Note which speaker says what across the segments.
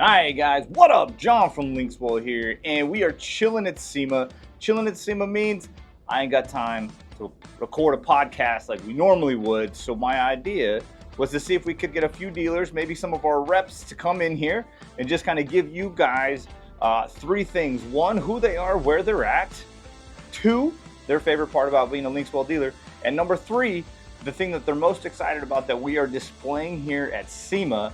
Speaker 1: Hi guys, what up? John from LinksWell here, and we are chilling at SEMA. Chilling at SEMA means I ain't got time to record a podcast like we normally would, so my idea was to see if we could get a few dealers, maybe some of our reps, to come in here and just kind of give you guys three things. One, who they are, where they're at. Two, their favorite part about being a LinksWell dealer. And number three, the thing that they're most excited about that we are displaying here at SEMA.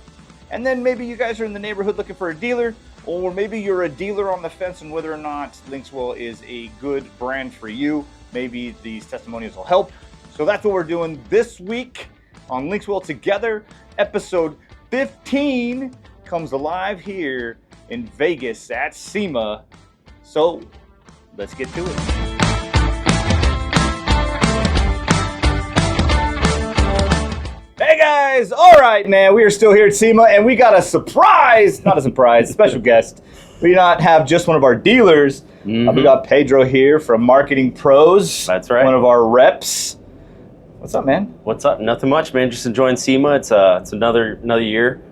Speaker 1: And then maybe you guys are in the neighborhood looking for a dealer, or maybe you're a dealer on the fence on whether or not LinksWell is a good brand for you. Maybe these testimonials will help. So that's what we're doing this week on LinksWell Together. Episode 15 comes alive here in Vegas at SEMA. So let's get to it. Hey guys, all right, man, we are still here at SEMA, and we got a surprise, not a surprise, a special guest. We do not have just one of our dealers. We got Pedro here from Marketing Pros.
Speaker 2: That's right.
Speaker 1: One of our reps. What's up, man?
Speaker 2: What's up? Nothing much, man. Just enjoying SEMA. It's another year,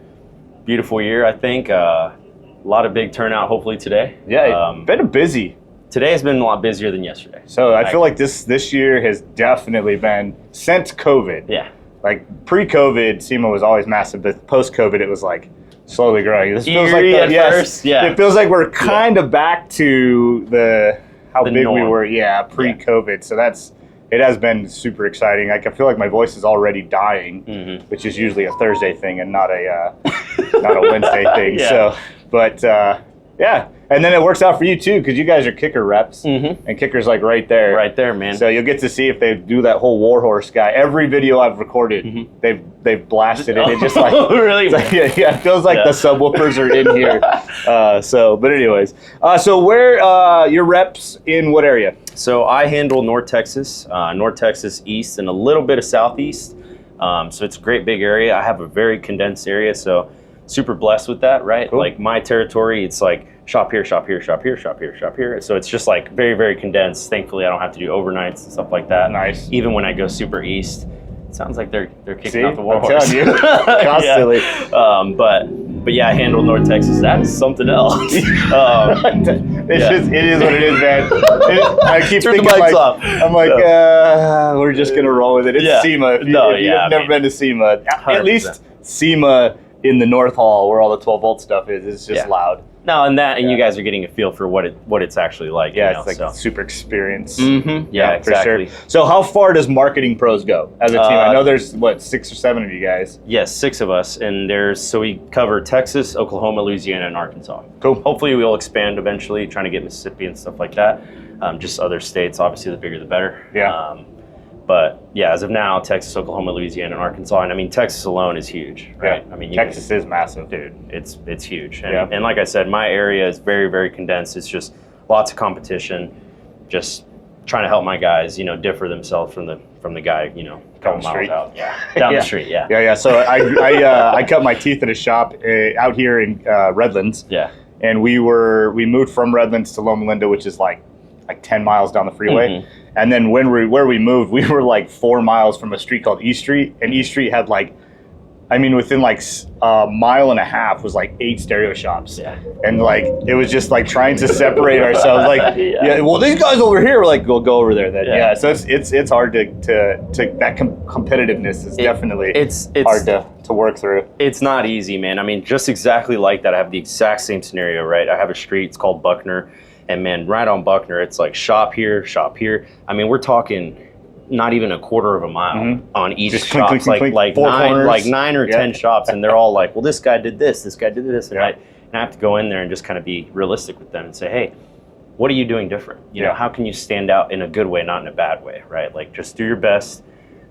Speaker 2: beautiful year, I think. A lot of big turnout, hopefully today.
Speaker 1: Yeah, been busy.
Speaker 2: Today has been a lot busier than yesterday.
Speaker 1: So I feel like this year has definitely been, since COVID.
Speaker 2: Yeah.
Speaker 1: Like pre-COVID, SEMA was always massive, but post-COVID, it was like slowly growing. This feels
Speaker 2: Eerie
Speaker 1: like
Speaker 2: at first, yeah.
Speaker 1: It feels like we're kind of back to how big
Speaker 2: norm.
Speaker 1: we were, pre-COVID. So it has been super exciting. Like I feel like my voice is already dying, which is usually a Thursday thing and not a Wednesday thing.
Speaker 2: Yeah.
Speaker 1: So, but yeah. And then it works out for you too, because you guys are kicker reps, and kicker's like right there.
Speaker 2: Right there, man.
Speaker 1: So you'll get to see if they do that whole warhorse guy. Every video I've recorded, they've blasted it. It just like,
Speaker 2: really?
Speaker 1: Like, yeah, it feels like the subwoofers are in here. But anyways, so where your reps in what area?
Speaker 2: So I handle North Texas East, and a little bit of Southeast. So it's a great big area. I have a very condensed area, so super blessed with that, right?
Speaker 1: Cool.
Speaker 2: Like my territory, it's like shop here, shop here, shop here, shop here, shop here. So it's just like very, very condensed. Thankfully, I don't have to do overnights and stuff like that.
Speaker 1: Nice.
Speaker 2: Even when I go super east, it sounds like they're kicking out the
Speaker 1: I'm
Speaker 2: warhorse.
Speaker 1: telling you, constantly.
Speaker 2: Yeah. But yeah, I handle North Texas. That is something else.
Speaker 1: It is what it is, man. I keep
Speaker 2: Turn
Speaker 1: thinking
Speaker 2: the mics
Speaker 1: like,
Speaker 2: off.
Speaker 1: I'm like, we're just gonna roll with it. It's SEMA. If you've never been to SEMA,
Speaker 2: 100%.
Speaker 1: at least SEMA in the North Hall, where all the 12 volt stuff is just loud.
Speaker 2: No, and you guys are getting a feel for what it's actually like.
Speaker 1: Yeah, it's like super experience.
Speaker 2: Yeah, exactly.
Speaker 1: For sure. So how far does Marketing Pros go as a team? I know there's 6 or 7 of you guys.
Speaker 2: Yes, 6 of us, and so we cover Texas, Oklahoma, Louisiana, and Arkansas.
Speaker 1: Cool.
Speaker 2: Hopefully we'll expand eventually, trying to get Mississippi and stuff like that. Just other states, obviously the bigger the better.
Speaker 1: Yeah.
Speaker 2: But yeah, as of now, Texas, Oklahoma, Louisiana, and Arkansas, and I mean Texas alone is huge, right?
Speaker 1: Yeah.
Speaker 2: I mean
Speaker 1: Texas is massive,
Speaker 2: dude. It's huge, and like I said, my area is very, very condensed. It's just lots of competition, just trying to help my guys, differ themselves from the guy, a couple miles out, down the street,
Speaker 1: yeah. So I cut my teeth at a shop out here in Redlands, and we moved from Redlands to Loma Linda, which is like 10 miles down the freeway. And then where we moved, we were like 4 miles from a street called East Street, and East Street had within like a mile and a half was like 8 stereo shops. Yeah. And like it was just like trying to separate ourselves. Like, well, these guys over here were like, we'll go over there then. Yeah. So it's hard to that competitiveness is definitely it's hard to work through.
Speaker 2: It's not easy, man. I mean, just exactly like that. I have the exact same scenario, right? I have a street, it's called Buckner. And man, right on Buckner, it's like shop here, shop here. I mean, we're talking not even a quarter of a mile on each shop. Like 9 or 10 shops, and they're all like, well, this guy did this, and I have to go in there and just kind of be realistic with them and say, hey, what are you doing different? You know, how can you stand out in a good way, not in a bad way, right? Like just do your best.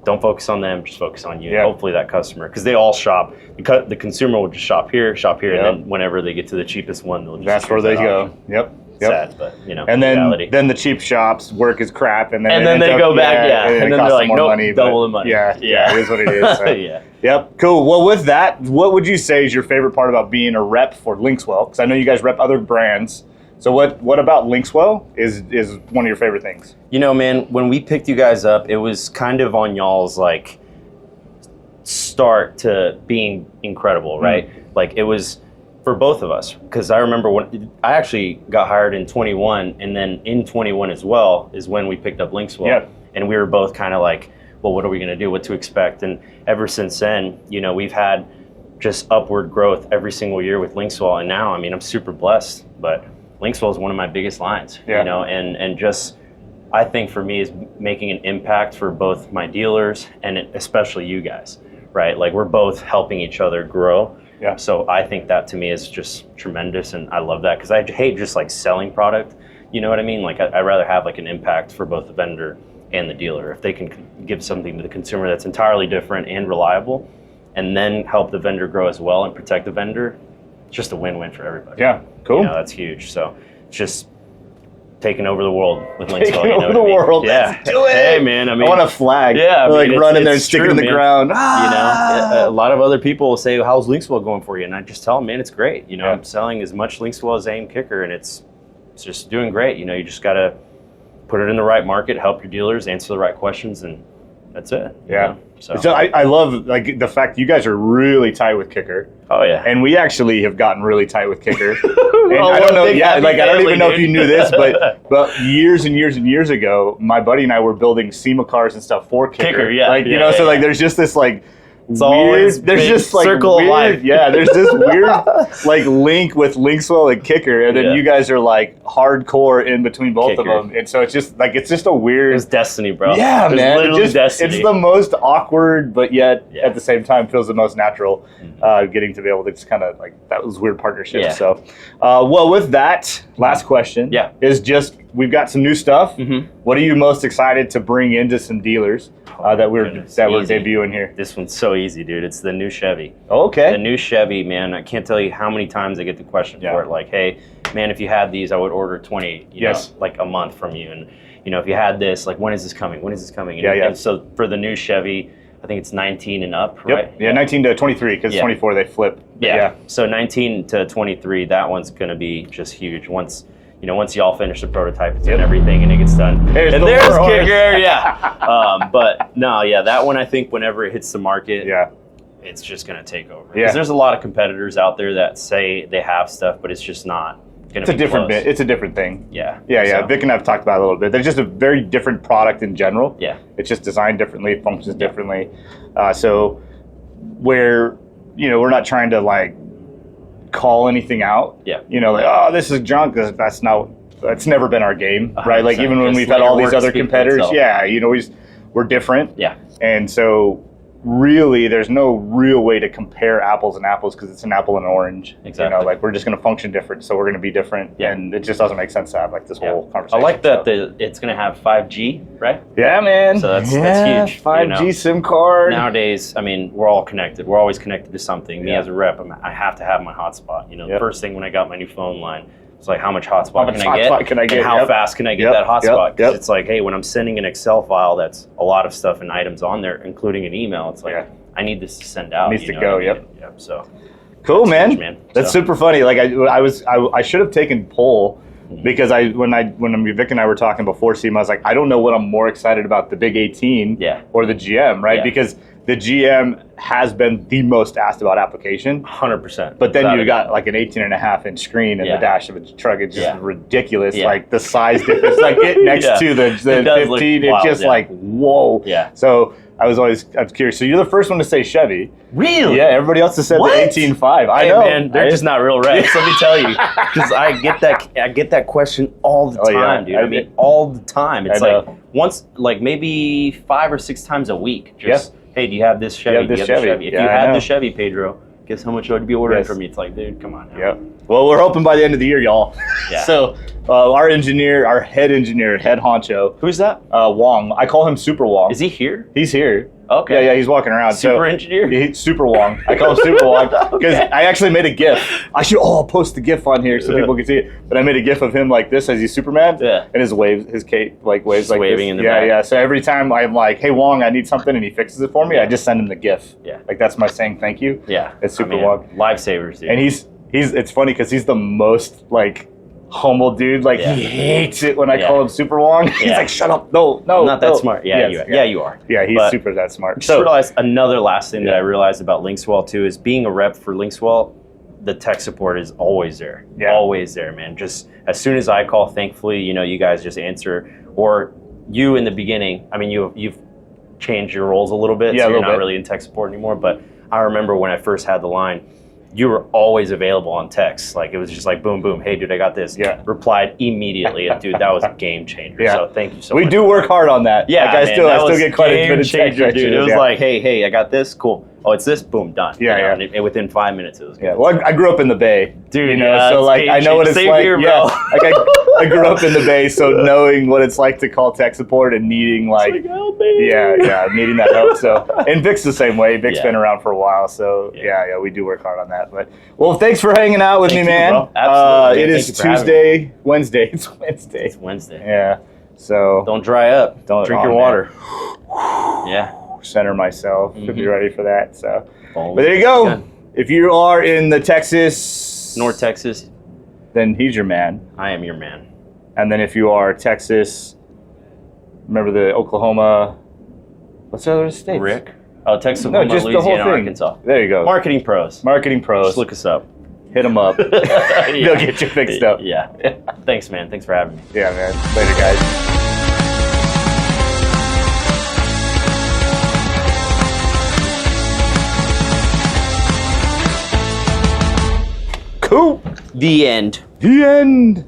Speaker 2: Don't focus on them, just focus on you. Hopefully that customer, because they all shop. The consumer will just shop here, and then whenever they get to the cheapest one, they'll just
Speaker 1: that's where they go. Yep.
Speaker 2: Sad, but
Speaker 1: and then
Speaker 2: reality.
Speaker 1: Then the cheap shops work is crap, and then
Speaker 2: they go back, and then they're like, nope,
Speaker 1: money,
Speaker 2: double the money.
Speaker 1: Yeah, it is what it is. So.
Speaker 2: Yeah.
Speaker 1: Yep. Cool. Well, with that, what would you say is your favorite part about being a rep for LinksWell? Because I know you guys rep other brands. So what about LinksWell is one of your favorite things?
Speaker 2: Man, when we picked you guys up, it was kind of on y'all's like start to being incredible, right? Like it was for both of us, because I remember when I actually got hired in 21, and then in 21 as well is when we picked up LinksWell.
Speaker 1: Yeah.
Speaker 2: And we were both kind of like, well, what are we going to do? What to expect? And ever since then, we've had just upward growth every single year with LinksWell. And now, I mean, I'm super blessed, but LinksWell is one of my biggest lines, and just, I think for me is making an impact for both my dealers and especially you guys, right? Like we're both helping each other grow.
Speaker 1: Yeah.
Speaker 2: So I think that to me is just tremendous, and I love that because I hate just like selling product. You know what I mean? Like I'd rather have like an impact for both the vendor and the dealer. If they can give something to the consumer that's entirely different and reliable, and then help the vendor grow as well and protect the vendor, it's just a win-win for everybody.
Speaker 1: Yeah, cool.
Speaker 2: That's huge. So it's just taking over the world with LinksWell.
Speaker 1: Taking over the world.
Speaker 2: Yeah.
Speaker 1: Let's do it.
Speaker 2: Hey, man. I mean,
Speaker 1: I want a flag.
Speaker 2: Yeah.
Speaker 1: Like run in there and stick it in the ground.
Speaker 2: A lot of other people will say, how's LinksWell going for you? And I just tell them, man, it's great. I'm selling as much LinksWell as AIM Kicker, and it's just doing great. You just got to put it in the right market, help your dealers, answer the right questions, and that's it.
Speaker 1: Yeah. So I love like the fact you guys are really tight with Kicker.
Speaker 2: Oh yeah.
Speaker 1: And we actually have gotten really tight with Kicker. And I don't know. Yeah, like I don't even know if you knew this, but years and years and years ago, my buddy and I were building SEMA cars and stuff for Kicker. So like there's just this like.
Speaker 2: It's always
Speaker 1: there's just like
Speaker 2: circle of life.
Speaker 1: Yeah, there's this weird like link with LinksWell and Kicker, and then you guys are like hardcore in between both of them, and so it's just a weird.
Speaker 2: It's destiny, bro.
Speaker 1: Yeah, man.
Speaker 2: Literally destiny.
Speaker 1: It's the most awkward, but yet at the same time feels the most natural. Getting to be able to just kind of like that was weird partnership.
Speaker 2: Yeah.
Speaker 1: So, well, with that, last question. Is just we've got some new stuff. What are you most excited to bring into some dealers that we're debuting here?
Speaker 2: This one's so easy, dude. It's the new Chevy.
Speaker 1: Okay.
Speaker 2: The new Chevy, man. I can't tell you how many times I get the question for it. Like, hey, man, if you had these, I would order 20. You know, like a month from you. And if you had this, like, when is this coming? When is this coming? And so for the new Chevy, I think it's 19 and up, right?
Speaker 1: Yeah, 19 to 23 because 24 they flip.
Speaker 2: Yeah. So 19 to 23, that one's going to be just huge. Once y'all finish the prototype and everything and it gets done. There's Kicker, but no, that one I think whenever it hits the market, it's just going to take over. Because there's a lot of competitors out there that say they have stuff, but it's just not going to be close.
Speaker 1: It's a different thing.
Speaker 2: Yeah.
Speaker 1: So, Vic and I have talked about it a little bit. They're just a very different product in general.
Speaker 2: Yeah.
Speaker 1: It's just designed differently, it functions differently. So where, we're not trying to like call anything out.
Speaker 2: Yeah.
Speaker 1: Like, oh, this is junk. That's never been our game, right? Like even when we've had all these other competitors, we're different.
Speaker 2: Yeah.
Speaker 1: And so really there's no real way to compare apples and apples because it's an apple and an orange.
Speaker 2: Exactly.
Speaker 1: Like we're just going to function different, so we're going to be different, and it just doesn't make sense to have like this whole conversation.
Speaker 2: I like that it's going to have 5G, right?
Speaker 1: Yeah, man.
Speaker 2: So that's huge.
Speaker 1: 5G SIM card.
Speaker 2: Nowadays, I mean, we're all connected. We're always connected to something. Me as a rep, I have to have my hotspot. The first thing when I got my new phone line, it's like, how much hotspot can I get? And how fast can I get that hotspot? Because it's like, hey, when I'm sending an Excel file that's a lot of stuff and items on there, including an email, it's like, I need this to send out.
Speaker 1: It needs to go,
Speaker 2: So
Speaker 1: cool, man. That's super funny. Like I should have taken poll because when Vic and I were talking before SEMA, I was like, I don't know what I'm more excited about, the Big 18 or the GM, right? Because the GM has been the most asked about application.
Speaker 2: 100%.
Speaker 1: But then you got like an 18.5-inch screen in the dash of a truck. It's just ridiculous. Like the size difference, like it next to the 15, it's just like, whoa.
Speaker 2: Yeah.
Speaker 1: So I was curious. So you're the first one to say Chevy.
Speaker 2: Really?
Speaker 1: Yeah, everybody else has said the 18.5. I know.
Speaker 2: Man, they're just not real reps, let me tell you. Because I get that question all the time, dude. I mean, all the time. It's like once, like maybe 5 or 6 times a week. Just, hey, do you have this Chevy? Do you have this Chevy? If you have the Chevy, Pedro, guess how much I would be ordering from you? It's like, dude, come on now.
Speaker 1: Yeah. Well, we're hoping by the end of the year, y'all.
Speaker 2: Yeah.
Speaker 1: So our head honcho.
Speaker 2: Who's that?
Speaker 1: Wong. I call him Super Wong.
Speaker 2: Is he here?
Speaker 1: He's here.
Speaker 2: Okay.
Speaker 1: Yeah, he's walking around.
Speaker 2: Super engineer?
Speaker 1: He's Super Wong. I call him Super Wong because I actually made a GIF. I'll post the GIF on here so people can see it. But I made a GIF of him like this as he's Superman. Yeah. And his cape waves like
Speaker 2: waving
Speaker 1: this.
Speaker 2: In the back.
Speaker 1: Yeah. So every time I'm like, hey, Wong, I need something, and he fixes it for me, I just send him the GIF.
Speaker 2: Yeah.
Speaker 1: Like that's my saying thank you.
Speaker 2: Yeah.
Speaker 1: It's Super Wong.
Speaker 2: Lifesavers, dude.
Speaker 1: And it's funny because he's the most like humble dude. Like he hates it when I call him Super Wong. He's like, shut up. No.
Speaker 2: I'm not that smart. Yeah, you are.
Speaker 1: Yeah, he's super that smart.
Speaker 2: Just realized another last thing that I realized about LinksWell too is being a rep for LinksWell, the tech support is always there.
Speaker 1: Yeah.
Speaker 2: Always there, man. Just as soon as I call, thankfully, you know, you guys just answer. Or you in the beginning, I mean, you've changed your roles a little bit,
Speaker 1: Yeah,
Speaker 2: so you're not
Speaker 1: bit.
Speaker 2: really in tech support anymore. But I remember when I first had the line, you were always available on text. Like, it was just like, boom, boom. Hey, dude, I got this.
Speaker 1: Yeah.
Speaker 2: Replied immediately. And dude, that was a game changer.
Speaker 1: Yeah.
Speaker 2: So thank you so
Speaker 1: We
Speaker 2: much.
Speaker 1: do work hard on that.
Speaker 2: Yeah,
Speaker 1: like, I
Speaker 2: man,
Speaker 1: still get quite a bit of text
Speaker 2: dude. It
Speaker 1: messages,
Speaker 2: was
Speaker 1: yeah.
Speaker 2: like, hey, I got this. Cool. Oh, it's this. Boom, done.
Speaker 1: Yeah,
Speaker 2: You know,
Speaker 1: yeah.
Speaker 2: and within 5 minutes, it was good.
Speaker 1: Yeah, well, I grew up in the Bay,
Speaker 2: Dude,
Speaker 1: you know,
Speaker 2: yeah,
Speaker 1: so
Speaker 2: it's
Speaker 1: like
Speaker 2: game
Speaker 1: I know what it's
Speaker 2: changer.
Speaker 1: like.
Speaker 2: Same here,
Speaker 1: Yeah,
Speaker 2: bro.
Speaker 1: like I grew up in the Bay, so knowing what it's like to call tech support and needing like,
Speaker 2: help me.
Speaker 1: yeah, needing that help. So, and Vic's the same way. Vic's
Speaker 2: Yeah.
Speaker 1: been around for a while, so
Speaker 2: Yeah.
Speaker 1: yeah, we do work hard on that. But well, thanks for hanging out with
Speaker 2: Thank
Speaker 1: me,
Speaker 2: you,
Speaker 1: man.
Speaker 2: bro. Absolutely,
Speaker 1: It
Speaker 2: man.
Speaker 1: is
Speaker 2: Thank you for having
Speaker 1: Tuesday, Wednesday. It's Wednesday.
Speaker 2: It's Wednesday.
Speaker 1: Yeah, so
Speaker 2: Don't dry up.
Speaker 1: Don't-
Speaker 2: Drink
Speaker 1: oh,
Speaker 2: your
Speaker 1: man.
Speaker 2: water. Yeah.
Speaker 1: center myself to be
Speaker 2: Mhm.
Speaker 1: ready for that. So,
Speaker 2: Boom.
Speaker 1: but there you go.
Speaker 2: Good.
Speaker 1: If you are in the Texas,
Speaker 2: North Texas,
Speaker 1: then he's your man.
Speaker 2: I am your man.
Speaker 1: And then if you are Texas, remember the Oklahoma, what's the other state?
Speaker 2: Rick. Oh, Texas,
Speaker 1: No,
Speaker 2: Oklahoma,
Speaker 1: just the whole
Speaker 2: Louisiana,
Speaker 1: thing.
Speaker 2: Arkansas.
Speaker 1: There you go.
Speaker 2: Marketing pros.
Speaker 1: Marketing pros.
Speaker 2: Just look us up.
Speaker 1: Hit them up. They'll get you fixed up.
Speaker 2: Yeah. Thanks, man. Thanks for having me.
Speaker 1: Yeah, man. Later, guys. Cool.
Speaker 2: The end.
Speaker 1: The end.